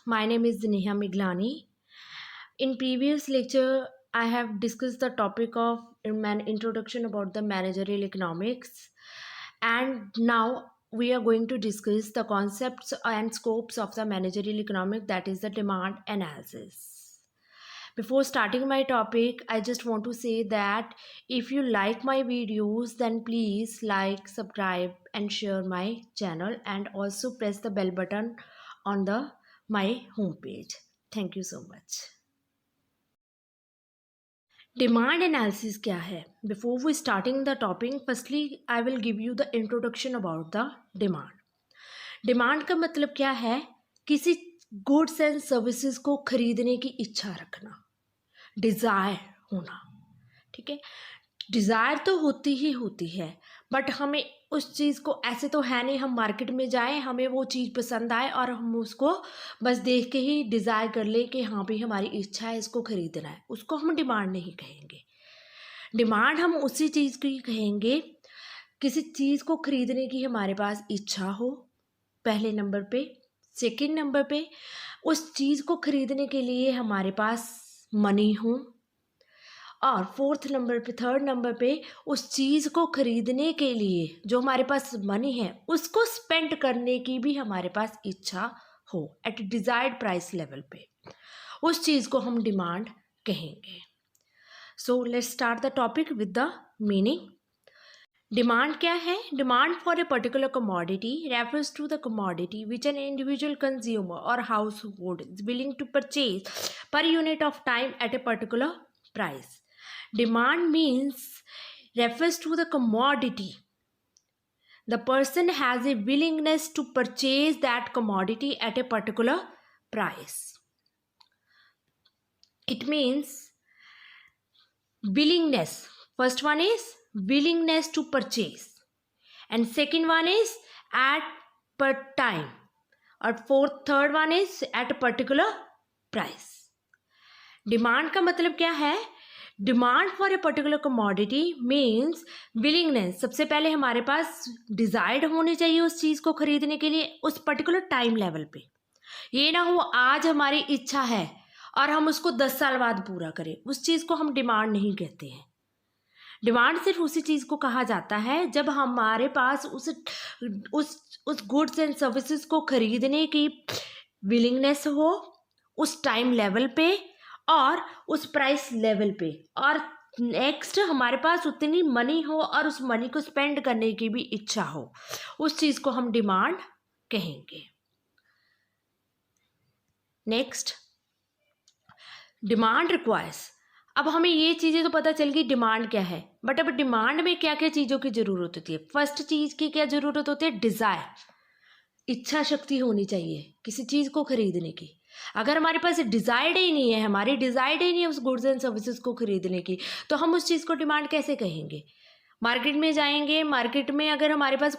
My name is Neha Miglani. In previous lecture, I have discussed the topic of an introduction about the managerial economics, and now we are going to discuss the concepts and scopes of the managerial economic, that is the demand analysis. Before starting my topic, I just want to say that if you like my videos, then please like, subscribe, and share my channel, and also press the bell button on the my homepage. Thank you so much. Demand analysis क्या है? Before we starting the topic, firstly I will give you the introduction about the demand. Demand का मतलब क्या है? किसी goods and services को खरीदने की इच्छा रखना, डिज़ायर होना. ठीक है, डिज़ायर तो होती ही होती है, बट हमें उस चीज़ को, ऐसे तो है नहीं हम मार्केट में जाएं, हमें वो चीज़ पसंद आए और हम उसको बस देख के ही डिज़ायर कर लें कि हाँ भाई हमारी इच्छा है इसको ख़रीदना है, उसको हम डिमांड नहीं कहेंगे. डिमांड हम उसी चीज़ की कहेंगे, किसी चीज़ को ख़रीदने की हमारे पास इच्छा हो पहले नंबर पे. सेकंड नंबर पे उस चीज़ को ख़रीदने के लिए हमारे पास मनी हो, और थर्ड नंबर पे उस चीज़ को ख़रीदने के लिए जो हमारे पास मनी है उसको स्पेंड करने की भी हमारे पास इच्छा हो एट डिज़ायर्ड प्राइस लेवल पे, उस चीज़ को हम डिमांड कहेंगे. So let's start the topic with the meaning. Demand क्या है? Demand for a particular commodity refers to the commodity which an individual consumer और household is willing to purchase per unit of time at a particular price. Demand means refers to the commodity. The person has a willingness to purchase that commodity at a particular price. It means willingness. First one is willingness to purchase, and second one is at per time, और third one is at a particular price. Demand का मतलब क्या है? Demand for a particular commodity means willingness. सबसे पहले हमारे पास desired होनी चाहिए उस चीज़ को खरीदने के लिए उस पर्टिकुलर टाइम लेवल पे. ये ना हो आज हमारी इच्छा है और हम उसको 10 साल बाद पूरा करें, उस चीज़ को हम डिमांड नहीं कहते हैं. डिमांड सिर्फ उसी चीज़ को कहा जाता है जब हमारे पास उस गुड्स एंड सर्विसेज को खरीदने की विलिंगनेस हो उस टाइम लेवल पे और उस प्राइस लेवल पे, और नेक्स्ट हमारे पास उतनी मनी हो और उस मनी को स्पेंड करने की भी इच्छा हो, उस चीज़ को हम डिमांड कहेंगे. Next, demand requires. अब हमें ये चीज़ें तो पता चल गई डिमांड क्या है, बट अब डिमांड में क्या क्या चीज़ों की ज़रूरत होती है. फर्स्ट चीज़ की क्या ज़रूरत होती है? डिज़ायर, इच्छा शक्ति होनी चाहिए किसी चीज़ को खरीदने की. अगर हमारे पास डिज़ायर्ड ही नहीं है, हमारी डिज़ायर्ड ही नहीं है उस गुड्स एंड सर्विसेज को खरीदने की, तो हम उस चीज़ को डिमांड कैसे कहेंगे? मार्केट में जाएंगे, मार्केट में अगर हमारे पास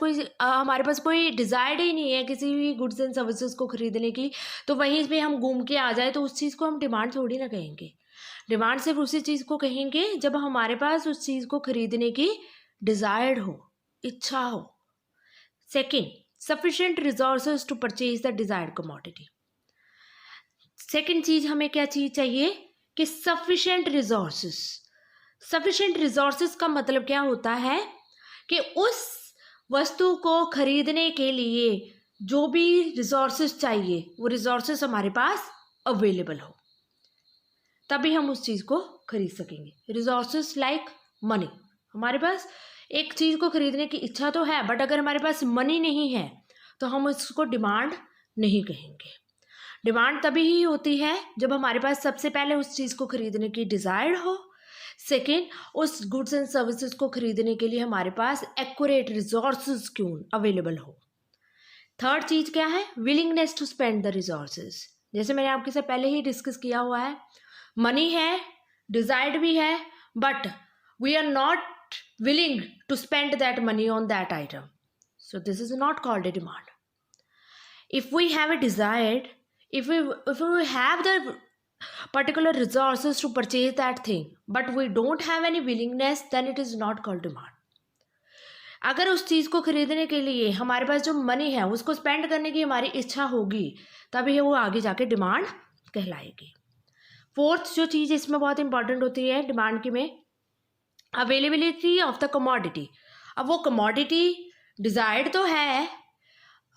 कोई डिज़ायर्ड ही नहीं है किसी भी गुड्स एंड सर्विसेज को खरीदने की, तो वहीं पे हम घूम के आ जाए तो उस चीज़ को हम डिमांड थोड़ी ना कहेंगे. डिमांड सिर्फ उसी चीज़ को कहेंगे जब हमारे पास उस चीज़ को खरीदने की डिज़ायर्ड हो, इच्छा हो. Second, sufficient resources to purchase the desired commodity. Second चीज़ हमें क्या चीज़ चाहिए कि सफिशिएंट रिसोर्सेज. सफिशिएंट रिसोर्सेज का मतलब क्या होता है कि उस वस्तु को खरीदने के लिए जो भी रिसोर्सेज चाहिए वो रिसोर्सेज हमारे पास अवेलेबल हो, तभी हम उस चीज़ को खरीद सकेंगे. Resources like money. हमारे पास एक चीज़ को खरीदने की इच्छा तो है, बट अगर हमारे पास मनी नहीं है तो हम उसको डिमांड नहीं कहेंगे. डिमांड तभी ही होती है जब हमारे पास सबसे पहले उस चीज़ को खरीदने की डिज़ायर हो, सेकेंड उस गुड्स एंड सर्विसेज को खरीदने के लिए हमारे पास एक्यूरेट रिसोर्सेज क्यों अवेलेबल हो. थर्ड चीज़ क्या है? Willingness to spend the resources. जैसे मैंने आपके साथ पहले ही डिस्कस किया हुआ है, मनी है, डिज़ायर्ड भी है, but we are not willing to spend that money on that item, so this is not called a demand. If we have a desired, if we have the particular resources to purchase that thing but we don't have any willingness, then it is not called demand. अगर उस चीज़ को खरीदने के लिए हमारे पास जो money है उसको स्पेंड करने की हमारी इच्छा होगी, तभी वो आगे जाके डिमांड कहलाएगी। फोर्थ जो चीज़ इसमें बहुत इंपॉर्टेंट होती है डिमांड की में, अवेलेबिलिटी ऑफ द कमोडिटी। अब वो कमोडिटी डिजायर्ड तो है,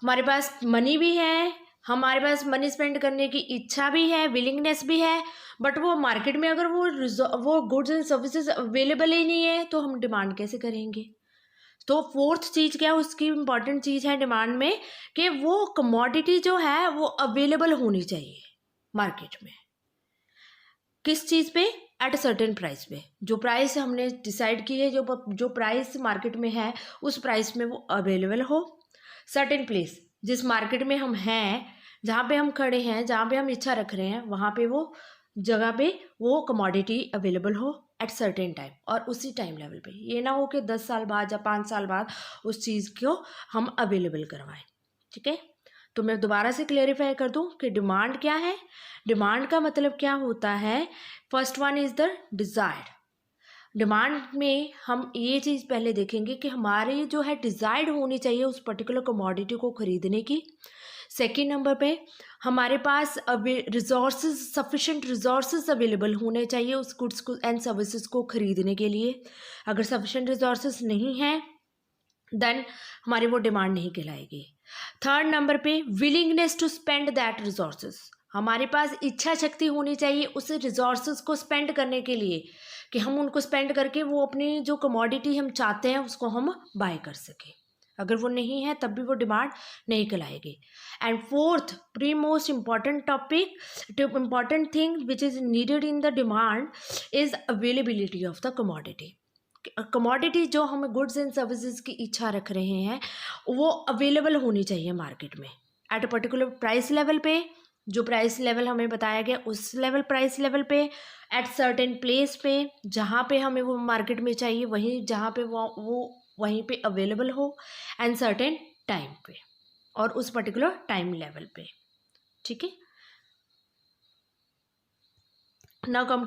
हमारे पास मनी भी है, हमारे पास मनी स्पेंड करने की इच्छा भी है, विलिंगनेस भी है, बट वो मार्केट में अगर वो गुड्स एंड सर्विसेज अवेलेबल ही नहीं है तो हम डिमांड कैसे करेंगे। तो फोर्थ चीज़ क्या है, उसकी इंपॉर्टेंट चीज़ है डिमांड में कि वो कमोडिटी जो है वो अवेलेबल होनी चाहिए मार्केट में। किस चीज़ पे? एट अ सर्टेन प्राइस पे। जो प्राइस हमने डिसाइड की है, जो प्राइस मार्केट में है उस प्राइस में वो अवेलेबल हो। सर्टेन प्लेस, जिस मार्केट में हम हैं, जहाँ पे हम खड़े हैं, जहाँ पे हम इच्छा रख रहे हैं, वहाँ पे वो जगह पे वो कमोडिटी अवेलेबल हो एट सर्टेन टाइम, और उसी टाइम लेवल पे। ये ना हो कि 10 साल बाद या 5 साल बाद उस चीज़ को हम अवेलेबल करवाएं। ठीक है, तो मैं दोबारा से क्लेरिफाई कर दूं कि डिमांड क्या है। डिमांड का मतलब क्या होता है? First one is the desired. Demand में हम ये चीज़ पहले देखेंगे कि हमारी जो है डिज़ायर्ड होनी चाहिए उस पर्टिकुलर कमोडिटी को खरीदने की। सेकेंड नंबर पे हमारे पास रिसोर्सेज, सफिशेंट रिसोर्सेज अवेलेबल होने चाहिए उस गुड्स को एंड सर्विसेज को खरीदने के लिए। अगर सफिशेंट रिसोर्सेज नहीं हैं देन हमारी वो डिमांड नहीं कहलाएगी। थर्ड नंबर पे willingness to spend that resources. हमारे पास इच्छा शक्ति होनी चाहिए उस रिसोर्सेज को स्पेंड करने के लिए, कि हम उनको स्पेंड करके वो अपनी जो कमोडिटी हम चाहते हैं उसको हम बाय कर सकें। अगर वो नहीं है तब भी वो डिमांड नहीं कहलाएगी। And fourth pre most important topic, important thing which is needed in the demand is availability of the commodity. Commodity जो हम गुड्स एंड सर्विसेज की इच्छा रख रहे हैं वो अवेलेबल होनी चाहिए मार्केट में at a particular price level पे। जो प्राइस लेवल हमें बताया गया उस लेवल प्राइस लेवल पे, एट सर्टेन प्लेस पे, जहाँ पे हमें वो मार्केट में चाहिए वहीं जहाँ पे वो वहीं पे अवेलेबल हो, एंड सर्टेन टाइम पे, और उस पर्टिकुलर टाइम लेवल पे। ठीक है, now come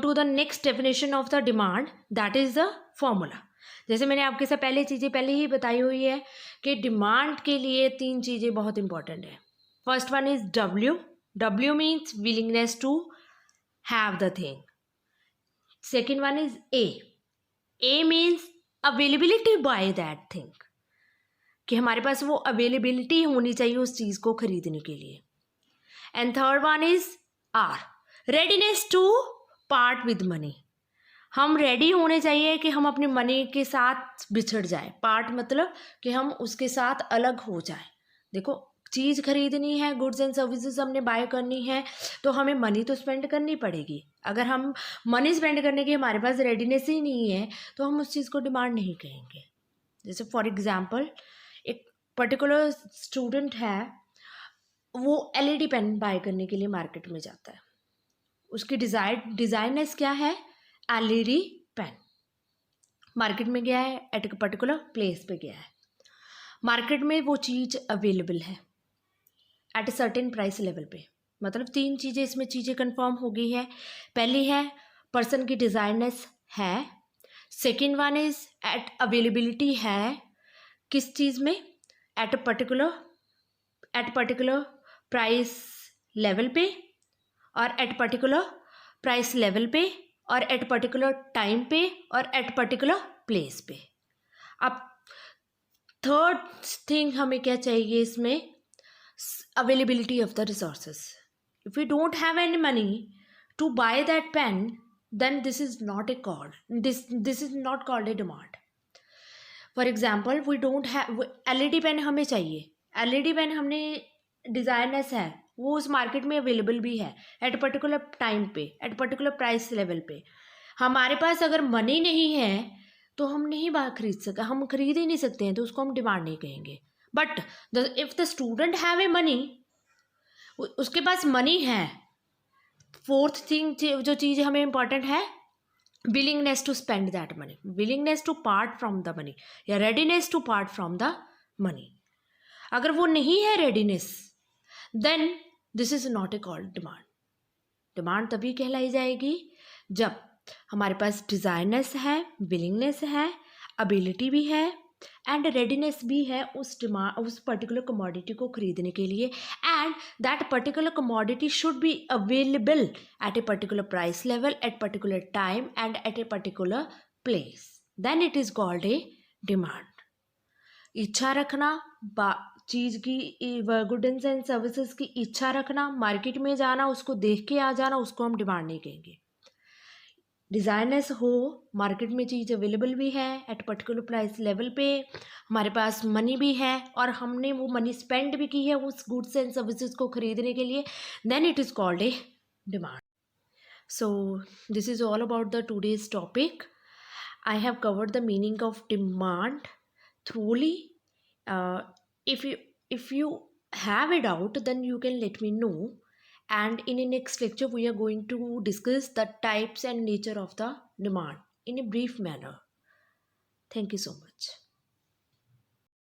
to the next definition of the demand, that is the formula। जैसे मैंने आपके साथ पहले चीज़ें पहले ही बताई हुई है कि डिमांड के लिए 3 चीज़ें बहुत इंपॉर्टेंट है। First one is W means willingness to have the thing. Second one is A means availability by that thing, कि हमारे पास वो अवेलेबिलिटी होनी चाहिए उस चीज़ को खरीदने के लिए। And third one is R, readiness to part with money. हम रेडी होने चाहिए कि हम अपने मनी के साथ बिछड़ जाए। पार्ट मतलब कि हम उसके साथ अलग हो जाए। देखो, चीज़ खरीदनी है, गुड्स एंड सर्विसेज हमने बाय करनी है, तो हमें मनी तो स्पेंड करनी पड़ेगी। अगर हम मनी स्पेंड करने की हमारे पास रेडीनेस ही नहीं है तो हम उस चीज़ को डिमांड नहीं कहेंगे। जैसे फॉर एग्जाम्पल, एक पर्टिकुलर स्टूडेंट है, वो LED पेन बाय करने के लिए मार्केट में जाता है। उसकी डिज़ाइननेस क्या है? LED pen. मार्केट में गया है, एट ए पर्टिकुलर प्लेस पे गया है, मार्केट में वो चीज़ अवेलेबल है at a certain price level पे। मतलब 3 चीज़ें इसमें कंफर्म हो गई है। पहली है पर्सन की डिज़ाइननेस है, second one is at availability है, किस चीज़ में? एट पर्टिकुलर प्राइस लेवल पे, और एट पर्टिकुलर प्राइस लेवल पे, और एट पर्टिकुलर टाइम पे, और एट पर्टिकुलर प्लेस पे। अब थर्ड थिंग हमें क्या चाहिए इसमें? Availability of the resources. If we don't have any money to buy that pen then this is not called a demand. For example, we don't have LED pen, हमें चाहिए LED pen, हमने डिज़ाइननेस है, वो उस मार्केट में available भी है eight particular time पे, एट पर्टिकुलर प्राइस लेवल पे। हमारे पास अगर मनी नहीं है तो हम नहीं बाहर खरीद सकते, हम खरीद ही नहीं सकते हैं, तो उसको हम डिमांड नहीं कहेंगे। But if the student have a money, उसके पास मनी है। फोर्थ थिंग जो चीज़ हमें इंपॉर्टेंट है, willingness to spend that money, willingness to part from the money, या readiness to part from the money. अगर वो नहीं है readiness, then this is not a called demand. Demand तभी कहलाई जाएगी जब हमारे पास डिज़ायरनेस है, विलिंगनेस है, अबिलिटी भी है एंड रेडीनेस भी है उस पर्टिकुलर कमोडिटी को खरीदने के लिए, and that particular commodity should be available at a particular price level at particular time and at a particular place, then it is called a demand. इच्छा रखना, चीज़ की गुड्स एंड सर्विसेज की इच्छा रखना, मार्केट में जाना, उसको देख के आ जाना, उसको हम डिमांड नहीं कहेंगे। डिज़ाइनर्स हो, मार्केट में चीज़ अवेलेबल भी है एट पर्टिकुलर प्राइस लेवल पे, हमारे पास मनी भी है और हमने वो मनी स्पेंड भी की है उस गुड्स एंड सर्विसेज को खरीदने के लिए, then it is called a demand. So this is all about the today's topic. I have covered the meaning of demand thoroughly. Uh, if you have a doubt, then you can let me know. And in the next lecture, we are going to discuss the types and nature of the demand in a brief manner. Thank you so much.